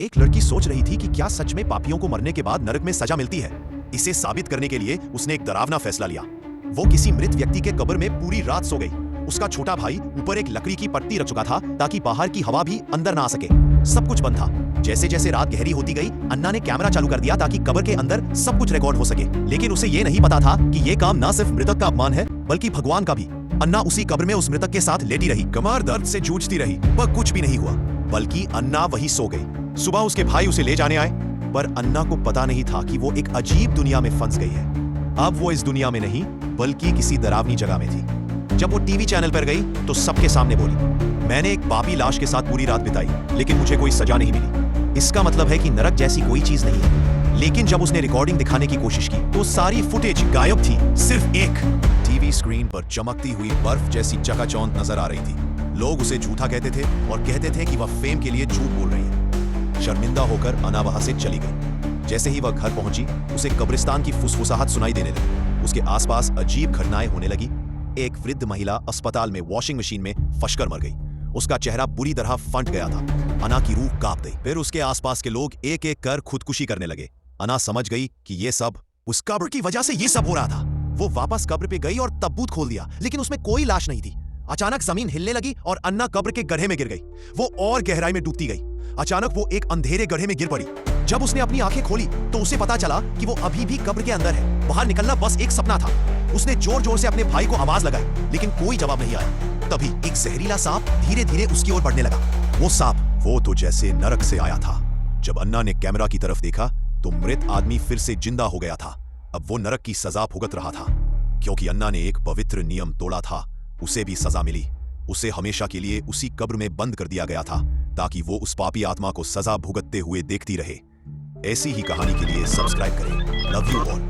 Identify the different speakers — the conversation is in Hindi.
Speaker 1: एक लड़की सोच रही थी कि क्या सच में पापियों को मरने के बाद नरक में सजा मिलती है। इसे साबित करने के लिए उसने एक डरावना फैसला लिया। वो किसी मृत व्यक्ति के कब्र में पूरी रात सो गई। उसका छोटा भाई ऊपर एक लकड़ी की पट्टी रख चुका था ताकि बाहर की हवा भी अंदर ना आ सके। सब कुछ बंद था। जैसे जैसे रात गहरी होती गई, अन्ना ने कैमरा चालू कर दिया ताकि कब्र के अंदर सब कुछ रिकॉर्ड हो सके। लेकिन उसे ये नहीं पता था कि ये काम न सिर्फ मृतक का अपमान है बल्कि भगवान का भी। अन्ना उसी कब्र में उस मृतक के साथ लेटी रही, कमर दर्द से जूझती रही, पर कुछ भी नहीं हुआ, बल्कि अन्ना वही सो गई। सुबह उसके भाई उसे ले जाने आए, पर अन्ना को पता नहीं था कि वो एक अजीब दुनिया में फंस गई है। अब वो इस दुनिया में नहीं बल्कि किसी डरावनी जगह में थी। जब वो टीवी चैनल पर गई तो सबके सामने बोली, मैंने एक पापी लाश के साथ पूरी रात बिताई, लेकिन मुझे कोई सजा नहीं मिली। इसका मतलब है कि नरक जैसी कोई चीज नहीं है। लेकिन जब उसने रिकॉर्डिंग दिखाने की कोशिश की तो सारी फुटेज गायब थी। सिर्फ एक टीवी स्क्रीन पर चमकती हुई बर्फ जैसी चकाचौंध नजर आ रही थी। लोग उसे झूठा कहते थे और कहते थे कि वह फेम के लिए झूठ बोल रही है। शर्मिंदा होकर अन्ना वहां से चली गई। जैसे ही वह घर पहुंची, उसे कब्रिस्तान की फुसफुसाहट सुनाई देने लगी। उसके आसपास अजीब घटनाएं होने लगी। एक वृद्ध महिला अस्पताल में वॉशिंग मशीन में फंसकर मर गई। उसका चेहरा बुरी तरह फट गया था। अन्ना की रूह कांप गई। फिर उसके आसपास के लोग एक एक कर खुदकुशी करने लगे। अन्ना समझ गई कि ये सब उस कब्र की वजह से ये सब हो रहा था। वो वापस कब्र पे गई और तब्बूत खोल दिया, लेकिन उसमें कोई लाश नहीं थी। अचानक जमीन हिलने लगी और अन्ना कब्र के गड्ढे में गिर गई। वो और गहराई में डूबती गई। अचानक वो एक अंधेरे गड्ढे में गिर पड़ी। जब उसने अपनी आंखें खोली तो उसे पता चला कि वो अभी भी कब्र के अंदर है। बाहर निकलना बस एक सपना था। उसने जोर जोर से अपने भाई को आवाज लगाई, लेकिन कोई जवाब नहीं आया। तभी एक जहरीला सांप धीरे धीरे उसकी ओर बढ़ने लगा। वो सांप वो तो जैसे नरक से आया था। जब अन्ना ने कैमरा की तरफ देखा तो मृत आदमी फिर से जिंदा हो गया था। अब वो नरक की सजा भुगत रहा था, क्योंकि अन्ना ने एक पवित्र नियम तोड़ा था। उसे भी सजा मिली। उसे हमेशा के लिए उसी कब्र में बंद कर दिया गया था ताकि वो उस पापी आत्मा को सजा भुगतते हुए देखती रहे। ऐसी ही कहानी के लिए सब्सक्राइब करें। Love you all.